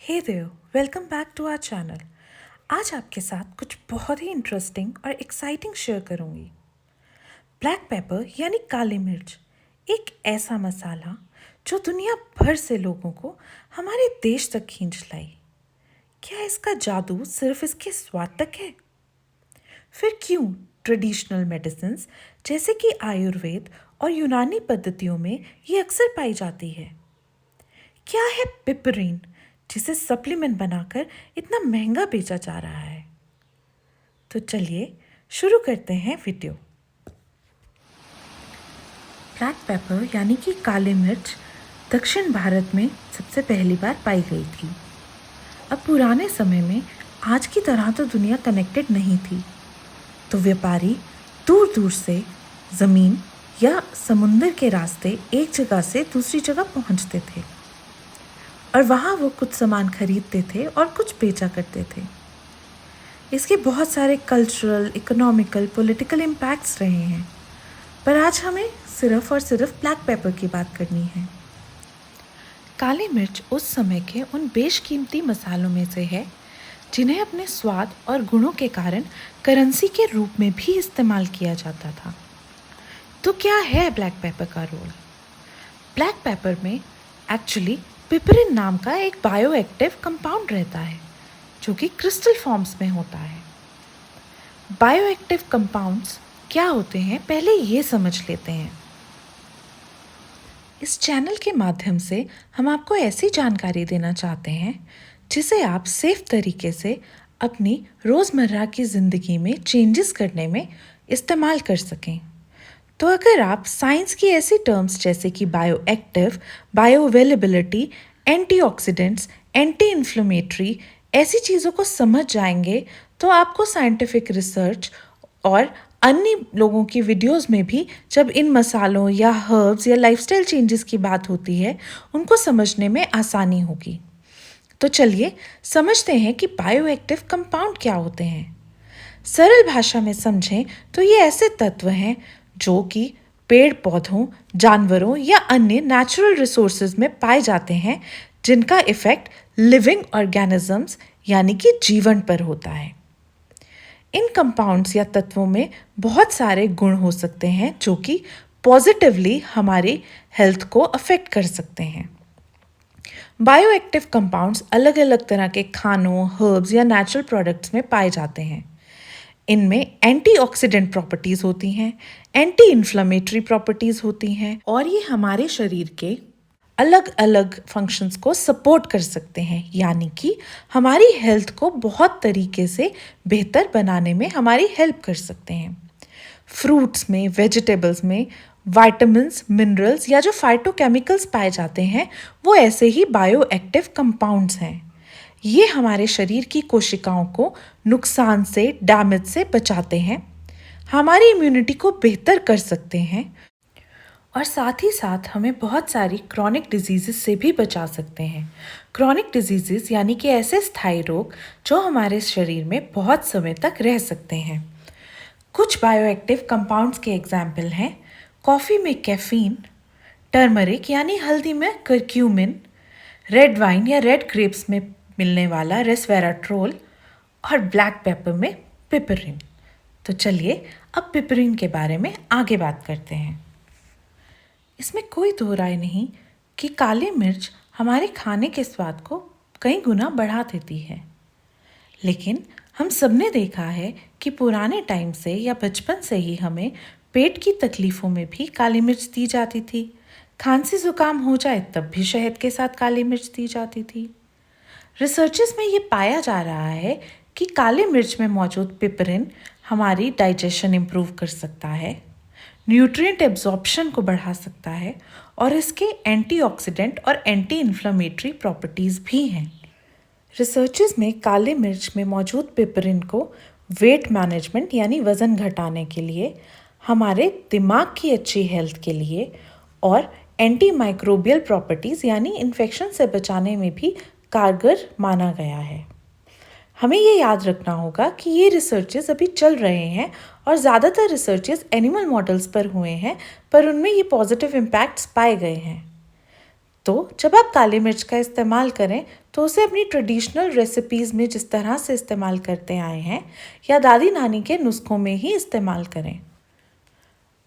Hey Dev, welcome back to our channel. आज आपके साथ कुछ बहुत ही इंटरेस्टिंग और एक्साइटिंग शेयर करूंगी। ब्लैक पेपर यानी काली मिर्च एक ऐसा मसाला जो दुनिया भर से लोगों को हमारे देश तक खींच लाई। क्या इसका जादू सिर्फ इसके स्वाद तक है? फिर क्यों ट्रेडिशनल मेडिसिन्स जैसे कि आयुर्वेद और यूनानी पद्धतियों में ये अक्सर पाई जाती है? क्या है पिपरीन जिसे सप्लीमेंट बनाकर इतना महंगा बेचा जा रहा है? तो चलिए शुरू करते हैं वीडियो। ब्लैक पेपर यानी कि काली मिर्च दक्षिण भारत में सबसे पहली बार पाई गई थी। अब पुराने समय में आज की तरह तो दुनिया कनेक्टेड नहीं थी, तो व्यापारी दूर दूर से ज़मीन या समुंदर के रास्ते एक जगह से दूसरी जगह पहुंचते थे और वहाँ वो कुछ सामान खरीदते थे और कुछ बेचा करते थे। इसके बहुत सारे कल्चरल, इकोनॉमिकल, पॉलिटिकल इम्पैक्ट्स रहे हैं, पर आज हमें सिर्फ और सिर्फ ब्लैक पेपर की बात करनी है। काली मिर्च उस समय के उन बेशकीमती मसालों में से है जिन्हें अपने स्वाद और गुणों के कारण करेंसी के रूप में भी इस्तेमाल किया जाता था। तो क्या है ब्लैक पेपर का रोल? ब्लैक पेपर में एक्चुअली पिपरिन नाम का एक बायोएक्टिव कंपाउंड रहता है जो कि क्रिस्टल फॉर्म्स में होता है। बायोएक्टिव कंपाउंड्स क्या होते हैं, पहले ये समझ लेते हैं। इस चैनल के माध्यम से हम आपको ऐसी जानकारी देना चाहते हैं जिसे आप सेफ तरीके से अपनी रोज़मर्रा की ज़िंदगी में चेंजेस करने में इस्तेमाल कर सकें। तो अगर आप साइंस की ऐसी टर्म्स जैसे कि bioactive, bioavailability, antioxidants, anti inflammatory ऐसी चीज़ों को समझ जाएंगे तो आपको साइंटिफिक रिसर्च और अन्य लोगों की वीडियोस में भी जब इन मसालों या हर्ब्स या लाइफस्टाइल चेंजेस की बात होती है उनको समझने में आसानी होगी। तो चलिए समझते हैं कि बायोएक्टिव कंपाउंड क्या होते हैं। सरल भाषा में समझें तो ये ऐसे तत्व हैं जो कि पेड़ पौधों, जानवरों या अन्य नेचुरल रिसोर्सेज में पाए जाते हैं जिनका इफेक्ट लिविंग ऑर्गेनिजम्स यानी कि जीवन पर होता है। इन कंपाउंड्स या तत्वों में बहुत सारे गुण हो सकते हैं जो कि पॉजिटिवली हमारी हेल्थ को अफेक्ट कर सकते हैं। बायोएक्टिव कंपाउंड्स अलग अलग तरह के खानों, हर्ब्स या नेचुरल प्रोडक्ट्स में पाए जाते हैं। इनमें एंटीऑक्सीडेंट प्रॉपर्टीज़ होती हैं, एंटी इन्फ्लेमेटरी प्रॉपर्टीज़ होती हैं और ये हमारे शरीर के अलग अलग फंक्शंस को सपोर्ट कर सकते हैं, यानी कि हमारी हेल्थ को बहुत तरीके से बेहतर बनाने में हमारी हेल्प कर सकते हैं। फ्रूट्स में, वेजिटेबल्स में विटामिन्स, मिनरल्स या जो फाइटोकेमिकल्स पाए जाते हैं वो ऐसे ही बायोएक्टिव कंपाउंड्स हैं। ये हमारे शरीर की कोशिकाओं को नुकसान से, डैमेज से बचाते हैं, हमारी इम्यूनिटी को बेहतर कर सकते हैं और साथ ही साथ हमें बहुत सारी क्रॉनिक डिजीज़ से भी बचा सकते हैं। क्रॉनिक डिजीज़ यानी कि ऐसे स्थायी रोग जो हमारे शरीर में बहुत समय तक रह सकते हैं। कुछ बायोएक्टिव कंपाउंड्स के एग्जाम्पल हैं कॉफ़ी में कैफ़ीन, टर्मरिक यानी हल्दी में करक्यूमिन, रेड वाइन या रेड ग्रेप्स में मिलने वाला रेस्वेराट्रोल और ब्लैक पेपर में पिपरिन। तो चलिए अब पिपरिन के बारे में आगे बात करते हैं। इसमें कोई दो राय नहीं कि काली मिर्च हमारे खाने के स्वाद को कई गुना बढ़ा देती है, लेकिन हम सबने देखा है कि पुराने टाइम से या बचपन से ही हमें पेट की तकलीफ़ों में भी काली मिर्च दी जाती थी। खांसी जुकाम हो जाए तब भी शहद के साथ काली मिर्च दी जाती थी। रिसर्चेस में ये पाया जा रहा है कि काली मिर्च में मौजूद पिपरिन हमारी डाइजेशन इम्प्रूव कर सकता है, न्यूट्रिएंट एब्जॉर्प्शन को बढ़ा सकता है और इसके एंटीऑक्सीडेंट और एंटी इन्फ्लेमेटरी प्रॉपर्टीज़ भी हैं। रिसर्चेस में काली मिर्च में मौजूद पिपरिन को वेट मैनेजमेंट यानी वज़न घटाने के लिए, हमारे दिमाग की अच्छी हेल्थ के लिए और एंटी माइक्रोबियल प्रॉपर्टीज़ यानी इन्फेक्शन से बचाने में भी कारगर माना गया है। हमें ये याद रखना होगा कि ये रिसर्चेस अभी चल रहे हैं और ज़्यादातर रिसर्चेस एनिमल मॉडल्स पर हुए हैं, पर उनमें ये पॉजिटिव इम्पैक्ट्स पाए गए हैं। तो जब आप काली मिर्च का इस्तेमाल करें तो उसे अपनी ट्रेडिशनल रेसिपीज़ में जिस तरह से इस्तेमाल करते आए हैं या दादी नानी के नुस्खों में ही इस्तेमाल करें।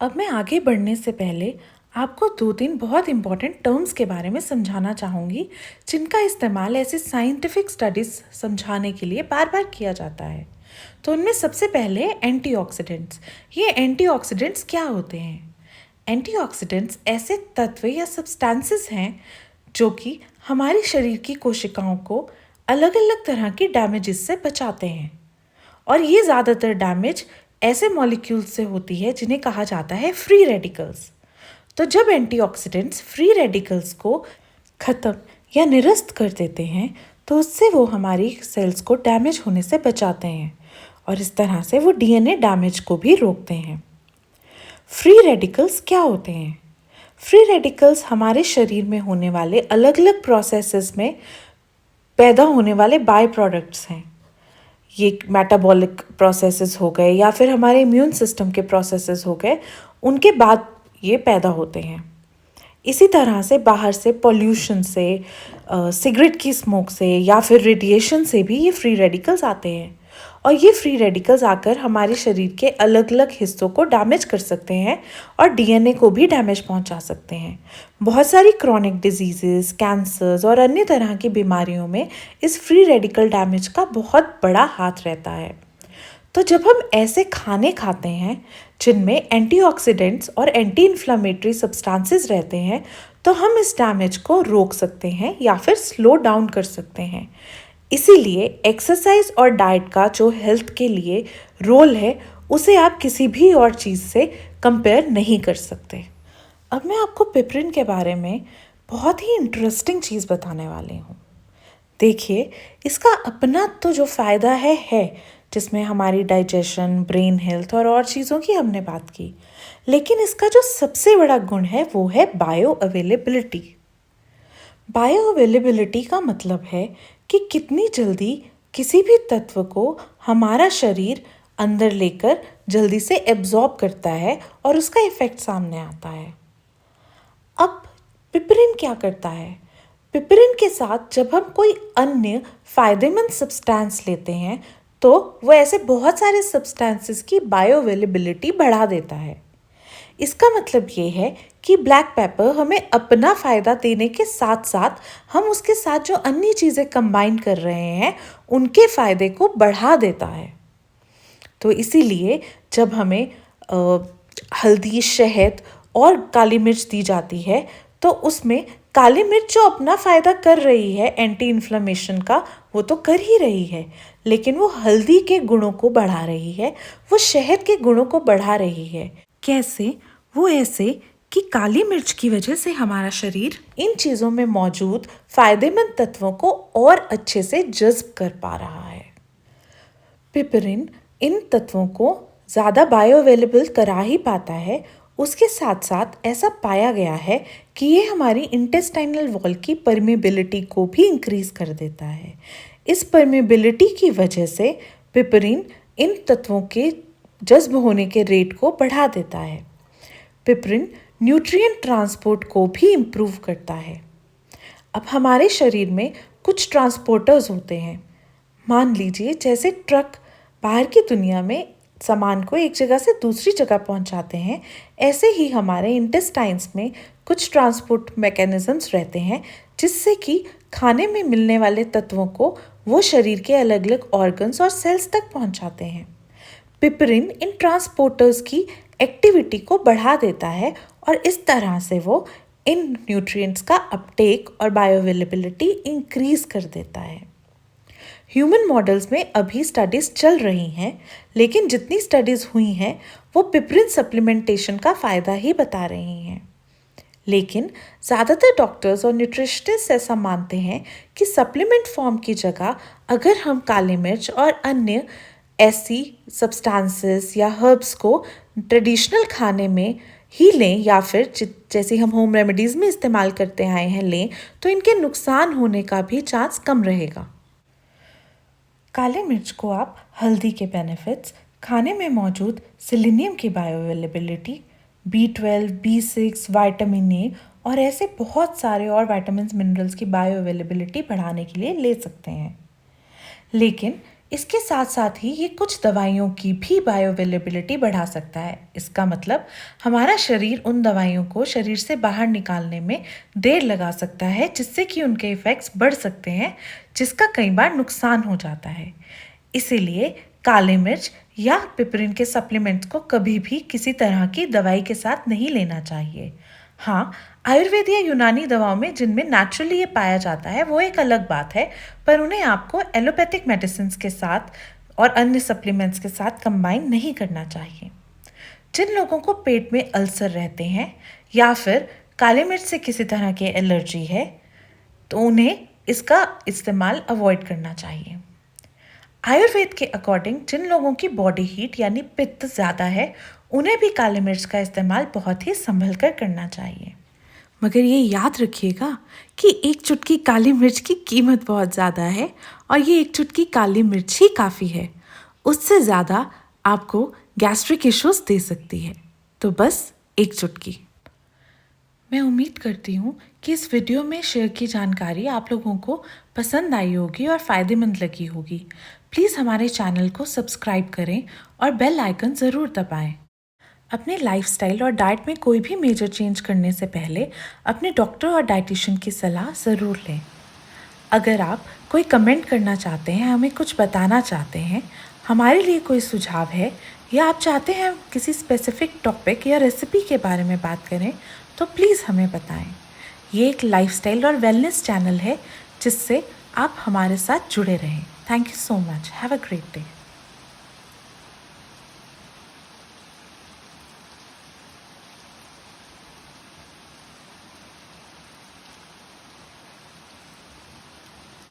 अब मैं आगे बढ़ने से पहले आपको 2-3 बहुत इम्पॉर्टेंट टर्म्स के बारे में समझाना चाहूँगी, जिनका इस्तेमाल ऐसे साइंटिफिक स्टडीज़ समझाने के लिए बार बार किया जाता है। तो उनमें सबसे पहले एंटीऑक्सीडेंट्स। ये एंटीऑक्सीडेंट्स क्या होते हैं? एंटीऑक्सीडेंट्स ऐसे तत्व या सब्सटेंसेस हैं जो कि हमारे शरीर की कोशिकाओं को अलग अलग तरह की डैमेजेस से बचाते हैं। और ये ज़्यादातर डैमेज ऐसे मॉलिक्यूल्स से होती है जिन्हें कहा जाता है फ्री रेडिकल्स। तो जब एंटीऑक्सीडेंट्स फ्री रेडिकल्स को ख़त्म या निरस्त कर देते हैं तो उससे वो हमारी सेल्स को डैमेज होने से बचाते हैं और इस तरह से वो डीएनए डैमेज को भी रोकते हैं। फ्री रेडिकल्स क्या होते हैं? फ्री रेडिकल्स हमारे शरीर में होने वाले अलग अलग प्रोसेसेस में पैदा होने वाले बाय प्रोडक्ट्स हैं। ये मेटाबॉलिक प्रोसेसेस हो गए या फिर हमारे इम्यून सिस्टम के प्रोसेसेस हो गए, उनके बाद ये पैदा होते हैं। इसी तरह से बाहर से पॉल्यूशन से, सिगरेट की स्मोक से या फिर रेडिएशन से भी ये फ्री रेडिकल्स आते हैं और ये फ्री रेडिकल्स आकर हमारे शरीर के अलग अलग हिस्सों को डैमेज कर सकते हैं और डीएनए को भी डैमेज पहुंचा सकते हैं। बहुत सारी क्रॉनिक डिजीजेस, कैंसर्स और अन्य तरह की बीमारियों में इस फ्री रेडिकल डैमेज का बहुत बड़ा हाथ रहता है। तो जब हम ऐसे खाने खाते हैं जिनमें एंटीऑक्सीडेंट्स और एंटी इन्फ्लामेटरी सब्सटेंसेस रहते हैं, तो हम इस डैमेज को रोक सकते हैं या फिर स्लो डाउन कर सकते हैं। इसीलिए एक्सरसाइज और डाइट का जो हेल्थ के लिए रोल है, उसे आप किसी भी और चीज़ से कंपेयर नहीं कर सकते। अब मैं आपको पिपरिन के बारे में बहुत ही इंटरेस्टिंग चीज़ बताने वाली हूँ। देखिए, इसका अपना तो जो फ़ायदा है जिसमें हमारी डाइजेशन, ब्रेन हेल्थ और चीज़ों की हमने बात की, लेकिन इसका जो सबसे बड़ा गुण है वो है बायो अवेलेबिलिटी। बायो अवेलेबिलिटी का मतलब है कि कितनी जल्दी किसी भी तत्व को हमारा शरीर अंदर लेकर जल्दी से एब्जॉर्ब करता है और उसका इफ़ेक्ट सामने आता है। अब पिपरिन क्या करता है? पिपरिन के साथ जब हम कोई अन्य फ़ायदेमंद सब्सटेंस लेते हैं तो वो ऐसे बहुत सारे सब्सटेंसेस की बायो अवेलेबिलिटी बढ़ा देता है। इसका मतलब ये है कि ब्लैक पेपर हमें अपना फ़ायदा देने के साथ साथ हम उसके साथ जो अन्य चीज़ें कंबाइन कर रहे हैं उनके फ़ायदे को बढ़ा देता है। तो इसीलिए जब हमें हल्दी, शहद और काली मिर्च दी जाती है तो उसमें काली मिर्च जो अपना फ़ायदा कर रही है एंटी इन्फ्लेमेशन का, वो तो कर ही रही है, लेकिन वो हल्दी के गुणों को बढ़ा रही है, वो शहद के गुणों को बढ़ा रही है। कैसे? वो ऐसे कि काली मिर्च की वजह से हमारा शरीर इन चीज़ों में मौजूद फ़ायदेमंद तत्वों को और अच्छे से जज़्ब कर पा रहा है। पिपरिन इन तत्वों को ज़्यादा बायो अवेलेबल करा ही पाता है। उसके साथ साथ ऐसा पाया गया है कि ये हमारी इंटेस्टाइनल वॉल की परमेबिलिटी को भी इंक्रीज़ कर देता है। इस परमेबिलिटी की वजह से पिपरिन इन तत्वों के जज्ब होने के रेट को बढ़ा देता है। पिपरिन न्यूट्रिएंट ट्रांसपोर्ट को भी इम्प्रूव करता है। अब हमारे शरीर में कुछ ट्रांसपोर्टर्स होते हैं। मान लीजिए जैसे ट्रक बाहर की दुनिया में सामान को एक जगह से दूसरी जगह पहुंचाते हैं, ऐसे ही हमारे इंटेस्टाइन्स में कुछ ट्रांसपोर्ट मैकेनिज़म्स रहते हैं जिससे कि खाने में मिलने वाले तत्वों को वो शरीर के अलग अलग ऑर्गन्स और सेल्स तक पहुंचाते हैं। पिपरिन इन ट्रांसपोर्टर्स की एक्टिविटी को बढ़ा देता है और इस तरह से वो इन न्यूट्रिएंट्स का अपटेक और बायोअवेलेबिलिटी इंक्रीज कर देता है। ह्यूमन मॉडल्स में अभी स्टडीज़ चल रही हैं, लेकिन जितनी स्टडीज़ हुई हैं वो पिपरिन सप्लीमेंटेशन का फ़ायदा ही बता रही हैं। लेकिन ज़्यादातर डॉक्टर्स और न्यूट्रिशनिस्ट ऐसा मानते हैं कि सप्लीमेंट फॉर्म की जगह अगर हम काली मिर्च और अन्य ऐसी सब्सटेंसेस या हर्ब्स को ट्रेडिशनल खाने में ही लें या फिर जैसे हम होम रेमेडीज़ में इस्तेमाल करते आए हैं लें, तो इनके नुकसान होने का भी चांस कम रहेगा। काले मिर्च को आप हल्दी के बेनिफिट्स, खाने में मौजूद सेलेनियम की bioavailability, B12, B6, vitamin A और ऐसे बहुत सारे और विटामिन्स मिनरल्स की बायो अवेलेबिलिटी बढ़ाने के लिए ले सकते हैं। लेकिन इसके साथ साथ ही ये कुछ दवाइयों की भी बायो अवेलेबिलिटी बढ़ा सकता है। इसका मतलब हमारा शरीर उन दवाइयों को शरीर से बाहर निकालने में देर लगा सकता है, जिससे कि उनके इफ़ेक्ट्स बढ़ सकते हैं, जिसका कई बार नुकसान हो जाता है। इसीलिए काली मिर्च या पिपरिन के सप्लीमेंट्स को कभी भी किसी तरह की दवाई के साथ नहीं लेना चाहिए। हाँ, आयुर्वेद या यूनानी दवाओं में जिनमें नेचुरली ये पाया जाता है वो एक अलग बात है, पर उन्हें आपको एलोपैथिक मेडिसिन के साथ और अन्य सप्लीमेंट्स के साथ कंबाइन नहीं करना चाहिए। जिन लोगों को पेट में अल्सर रहते हैं या फिर काली मिर्च से किसी तरह की एलर्जी है, तो उन्हें इसका इस्तेमाल अवॉइड करना चाहिए। आयुर्वेद के अकॉर्डिंग जिन लोगों की बॉडी हीट यानी पित्त ज़्यादा है, उन्हें भी काली मिर्च का इस्तेमाल बहुत ही संभल कर करना चाहिए। मगर ये याद रखिएगा कि एक चुटकी काली मिर्च की कीमत बहुत ज़्यादा है और ये एक चुटकी काली मिर्च ही काफ़ी है। उससे ज़्यादा आपको गैस्ट्रिक इश्यूज दे सकती है, तो बस एक चुटकी। मैं उम्मीद करती हूँ कि इस वीडियो में शेयर की जानकारी आप लोगों को पसंद आई होगी और फ़ायदेमंद लगी होगी। प्लीज़ हमारे चैनल को सब्सक्राइब करें और बेल आइकन ज़रूर दबाएं। अपने लाइफस्टाइल और डाइट में कोई भी मेजर चेंज करने से पहले अपने डॉक्टर और डाइटिशियन की सलाह ज़रूर लें। अगर आप कोई कमेंट करना चाहते हैं, हमें कुछ बताना चाहते हैं, हमारे लिए कोई सुझाव है, या आप चाहते हैं किसी स्पेसिफिक टॉपिक या रेसिपी के बारे में बात करें, तो प्लीज़ हमें बताएं। ये एक लाइफस्टाइल और वेलनेस चैनल है जिससे आप हमारे साथ जुड़े रहें। Thank you so much. Have a great day.